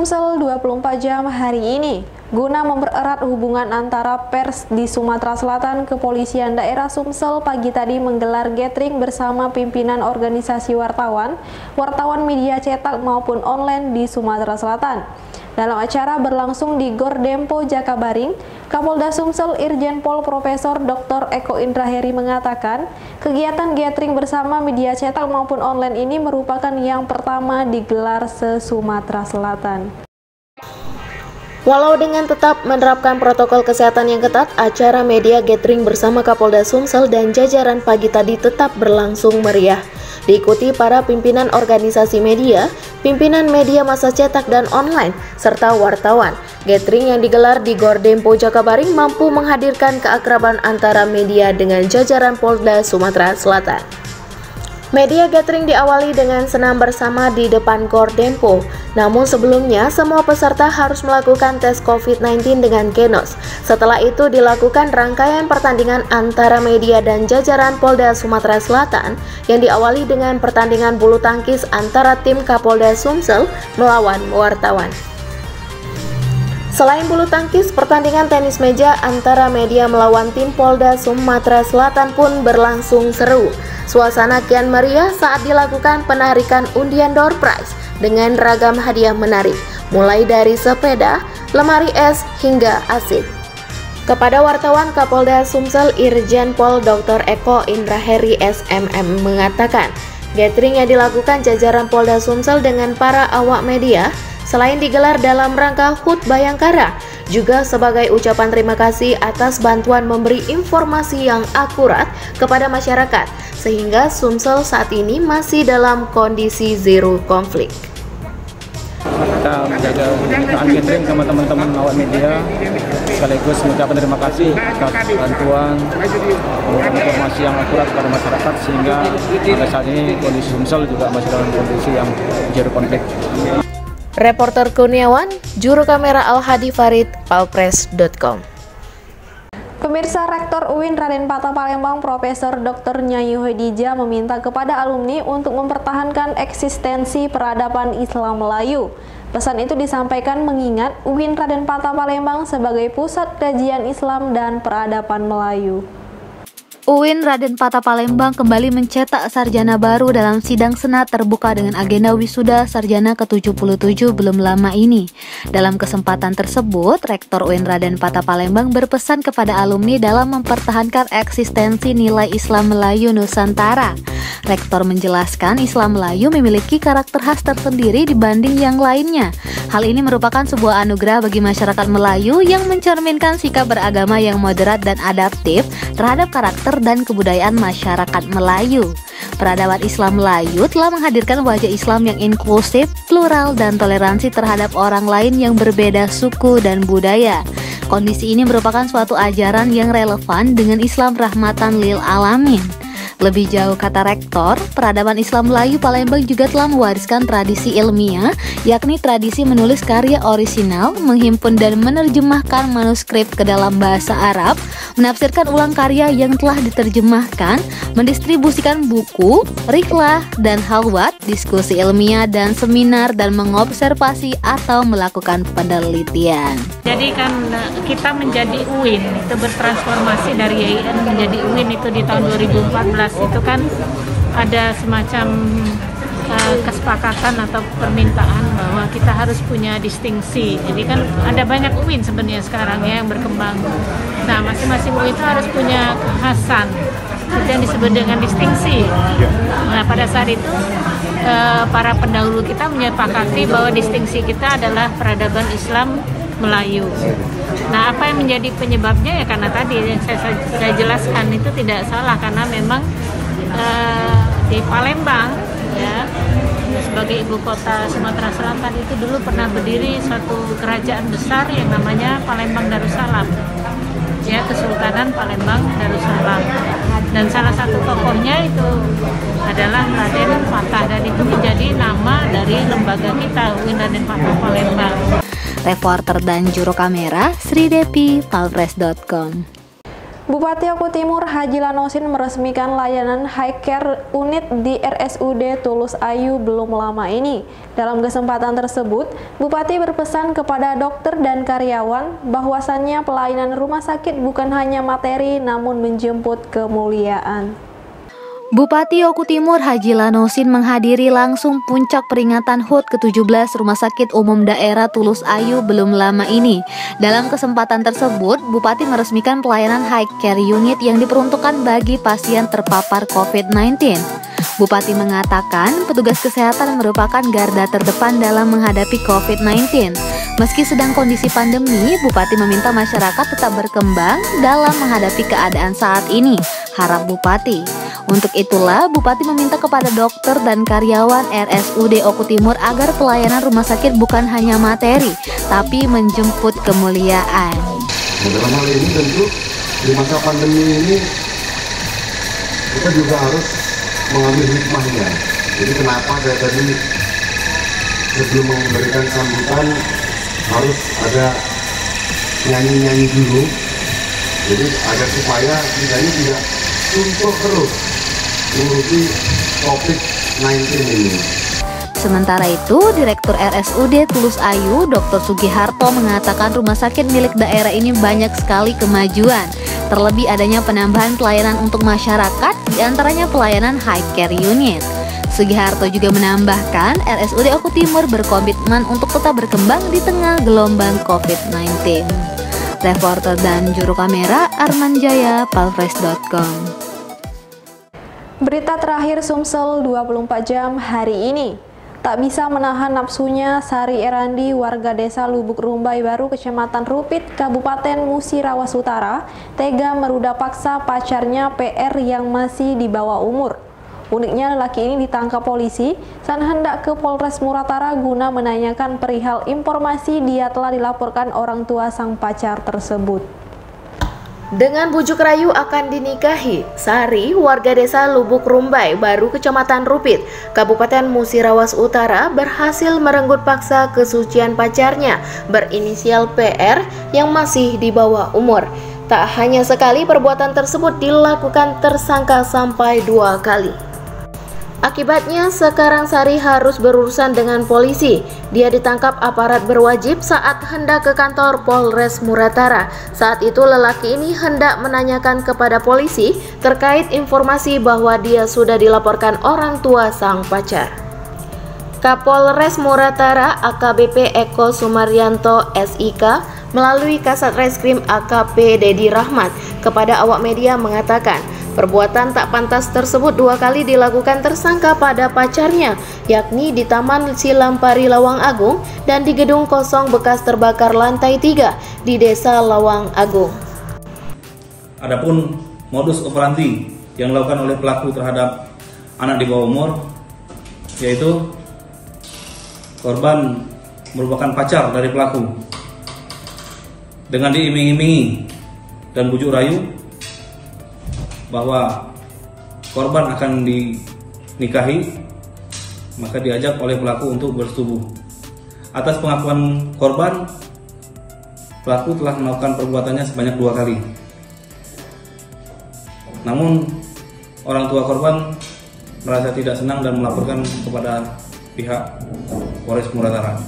Sumsel 24 jam hari ini. Guna mempererat hubungan antara pers di Sumatera Selatan, Kepolisian Daerah Sumsel pagi tadi menggelar gathering bersama pimpinan organisasi wartawan media cetak maupun online di Sumatera Selatan. Dalam acara berlangsung di Gor Dempo Jakabaring, Kapolda Sumsel Irjen Pol Profesor Dr. Eko Indraheri mengatakan, kegiatan gathering bersama media cetak maupun online ini merupakan yang pertama digelar se-Sumatera Selatan. Walau dengan tetap menerapkan protokol kesehatan yang ketat, acara media gathering bersama Kapolda Sumsel dan jajaran pagi tadi tetap berlangsung meriah. Diikuti para pimpinan organisasi media, pimpinan media massa cetak dan online, serta wartawan. Gathering yang digelar di Gor Dempo Jakabaring mampu menghadirkan keakraban antara media dengan jajaran Polda Sumatera Selatan. Media gathering diawali dengan senam bersama di depan Gor Dempo. Namun sebelumnya, semua peserta harus melakukan tes COVID-19 dengan Genos. Setelah itu dilakukan rangkaian pertandingan antara media dan jajaran Polda Sumatera Selatan yang diawali dengan pertandingan bulu tangkis antara tim Kapolda Sumsel melawan wartawan. Selain bulu tangkis, pertandingan tenis meja antara media melawan tim Polda Sumatera Selatan pun berlangsung seru. Suasana kian meriah saat dilakukan penarikan undian door prize dengan ragam hadiah menarik, mulai dari sepeda, lemari es, hingga asin. Kepada wartawan, Kapolda Sumsel Irjen Pol Dr. Eko Indraheri SMM mengatakan, gathering yang dilakukan jajaran Polda Sumsel dengan para awak media selain digelar dalam rangka HUT Bayangkara, juga sebagai ucapan terima kasih atas bantuan memberi informasi yang akurat kepada masyarakat, sehingga Sumsel saat ini masih dalam kondisi zero konflik. Kita menjaga pembukaan gathering sama teman-teman awak media, sekaligus mengucapkan terima kasih atas bantuan informasi yang akurat kepada masyarakat, sehingga pada saat ini kondisi Sumsel juga masih dalam kondisi yang zero konflik. Reporter Kurniawan, juru kamera Al-Hadi Farid, palpres.com. Pemirsa, Rektor UIN Raden Patah Palembang Profesor Dr. Nyai Khadijah meminta kepada alumni untuk mempertahankan eksistensi peradaban Islam Melayu. Pesan itu disampaikan mengingat UIN Raden Patah Palembang sebagai pusat kajian Islam dan peradaban Melayu. UIN Raden Patah Palembang kembali mencetak sarjana baru dalam sidang senat terbuka dengan agenda wisuda sarjana ke-77 belum lama ini. Dalam kesempatan tersebut, Rektor UIN Raden Patah Palembang berpesan kepada alumni dalam mempertahankan eksistensi nilai Islam Melayu Nusantara. Rektor menjelaskan Islam Melayu memiliki karakter khas tersendiri dibanding yang lainnya. Hal ini merupakan sebuah anugerah bagi masyarakat Melayu yang mencerminkan sikap beragama yang moderat dan adaptif terhadap karakter dan kebudayaan masyarakat Melayu. Peradaban Islam Melayu telah menghadirkan wajah Islam yang inklusif, plural, dan toleransi terhadap orang lain yang berbeda suku dan budaya. Kondisi ini merupakan suatu ajaran yang relevan dengan Islam rahmatan lil alamin. Lebih jauh, kata Rektor, peradaban Islam Melayu Palembang juga telah mewariskan tradisi ilmiah, yakni tradisi menulis karya orisinal, menghimpun dan menerjemahkan manuskrip ke dalam bahasa Arab, menafsirkan ulang karya yang telah diterjemahkan, mendistribusikan buku, riklah, dan halwat, diskusi ilmiah dan seminar, dan mengobservasi atau melakukan penelitian. Jadi kan kita menjadi UIN itu bertransformasi dari YIN menjadi UIN itu di tahun 2014 itu kan ada semacam kesepakatan atau permintaan bahwa kita harus punya distingsi. Jadi kan ada banyak UIN sebenarnya sekarang ya yang berkembang. Nah, masing-masing UIN itu harus punya kekhasan itu yang disebut dengan distingsi. Nah, pada saat itu para pendahulu kita menyepakati bahwa distingsi kita adalah peradaban Islam Melayu. Nah, apa yang menjadi penyebabnya ya karena tadi yang saya jelaskan itu tidak salah, karena memang di Palembang ya sebagai ibu kota Sumatera Selatan itu dulu pernah berdiri suatu kerajaan besar yang namanya Palembang Darussalam. Ya, Kesultanan Palembang Darussalam. Dan salah satu tokohnya itu adalah Raden Patah, dan itu menjadi nama dari lembaga kita UIN Raden Patah Palembang. Reporter dan juru kamera Sri Depi, palpres.com. Bupati Oku Timur Haji Lanosin meresmikan layanan high care unit di RSUD Tulus Ayu belum lama ini. Dalam kesempatan tersebut, Bupati berpesan kepada dokter dan karyawan bahwasannya pelayanan rumah sakit bukan hanya materi namun menjemput kemuliaan. Bupati Oku Timur Haji Lanosin menghadiri langsung puncak peringatan HUT ke-17 Rumah Sakit Umum Daerah Tulus Ayu belum lama ini. Dalam kesempatan tersebut, Bupati meresmikan pelayanan high care unit yang diperuntukkan bagi pasien terpapar COVID-19. Bupati mengatakan petugas kesehatan merupakan garda terdepan dalam menghadapi COVID-19. Meski sedang kondisi pandemi, Bupati meminta masyarakat tetap berkembang dalam menghadapi keadaan saat ini, harap Bupati. Untuk itulah, Bupati meminta kepada dokter dan karyawan RSUD Oku Timur agar pelayanan rumah sakit bukan hanya materi, tapi menjemput kemuliaan. Dalam hal ini tentu di masa pandemi ini kita juga harus mengambil hikmahnya. Jadi kenapa saya tadi sebelum memberikan sambutan harus ada nyanyi-nyanyi dulu. Jadi agar supaya kita ini tidak suntuk terus mengurusi COVID-19 ini. Sementara itu, Direktur RSUD Tulus Ayu, Dr. Sugiharto mengatakan rumah sakit milik daerah ini banyak sekali kemajuan. Terlebih adanya penambahan pelayanan untuk masyarakat, diantaranya pelayanan high care unit. Sugiharto juga menambahkan RSUD Oku Timur berkomitmen untuk tetap berkembang di tengah gelombang COVID-19. Reporter dan juru kamera Arman Jaya, palfresh.com. Berita terakhir Sumsel 24 jam hari ini. Tak bisa menahan nafsunya, Sari Erandi, warga desa Lubuk Rumbai Baru, Kecamatan Rupit, Kabupaten Musirawas Utara, tega meruda paksa pacarnya PR yang masih di bawah umur. Uniknya, lelaki ini ditangkap polisi saat hendak ke Polres Muratara guna menanyakan perihal informasi dia telah dilaporkan orang tua sang pacar tersebut. Dengan bujuk rayu akan dinikahi, Sari, warga desa Lubuk Rumbai Baru, Kecamatan Rupit, Kabupaten Musirawas Utara, berhasil merenggut paksa kesucian pacarnya berinisial PR yang masih di bawah umur. Tak hanya sekali, perbuatan tersebut dilakukan tersangka sampai 2 kali. Akibatnya sekarang Sari harus berurusan dengan polisi. Dia ditangkap aparat berwajib saat hendak ke kantor Polres Muratara. Saat itu lelaki ini hendak menanyakan kepada polisi terkait informasi bahwa dia sudah dilaporkan orang tua sang pacar. Kapolres Muratara AKBP Eko Sumaryanto SIK melalui Kasat Reskrim AKP Dedi Rahmat kepada awak media mengatakan perbuatan tak pantas tersebut 2 kali dilakukan tersangka pada pacarnya, yakni di Taman Silampari Lawang Agung dan di gedung kosong bekas terbakar lantai 3 di Desa Lawang Agung. Adapun modus operandi yang dilakukan oleh pelaku terhadap anak di bawah umur, yaitu korban merupakan pacar dari pelaku. Dengan diiming-imingi dan bujuk rayu bahwa korban akan dinikahi, maka diajak oleh pelaku untuk bersetubuh. Atas pengakuan korban, pelaku telah melakukan perbuatannya sebanyak 2 kali. Namun orang tua korban merasa tidak senang dan melaporkan kepada pihak Polres Muratara.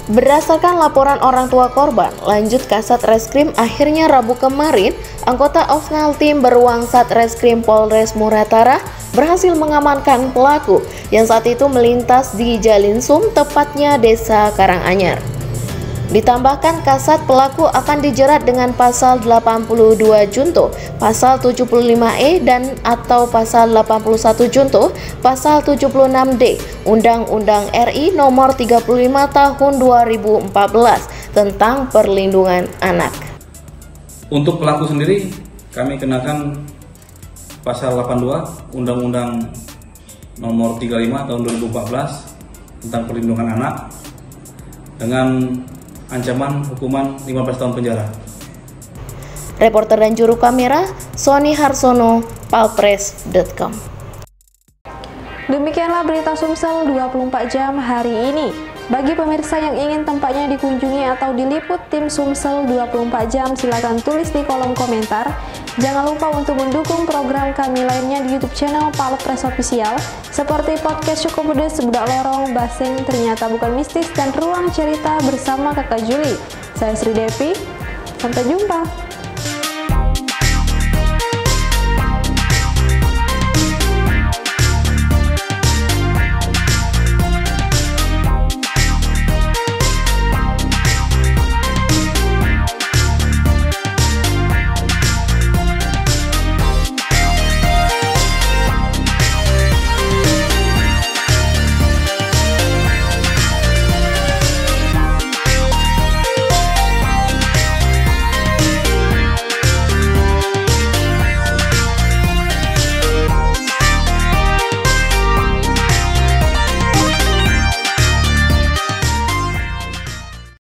Berdasarkan laporan orang tua korban, lanjut Kasat Reskrim, akhirnya Rabu kemarin, anggota Opsnal Tim Beruang Satreskrim Polres Muratara berhasil mengamankan pelaku yang saat itu melintas di Jalinsum, tepatnya Desa Karanganyar. Ditambahkan Kasat, pelaku akan dijerat dengan pasal 82 Junto, pasal 75E dan atau pasal 81 Junto, pasal 76D Undang-Undang RI nomor 35 tahun 2014 tentang perlindungan anak. Untuk pelaku sendiri kami kenakan pasal 82 Undang-Undang nomor 35 tahun 2014 tentang perlindungan anak dengan ancaman hukuman 15 tahun penjara. Reporter dan juru kamera Sony Harsono, palfresh.com. Demikianlah berita Sumsel 24 jam hari ini. Bagi pemirsa yang ingin tempatnya dikunjungi atau diliput tim Sumsel 24 jam, silakan tulis di kolom komentar. Jangan lupa untuk mendukung program kami lainnya di YouTube channel Palopres Official, seperti podcast Cukup Pedes, Budak Lorong, Basing, Ternyata Bukan Mistis, dan Ruang Cerita bersama Kakak Juli. Saya Sri Devi, sampai jumpa.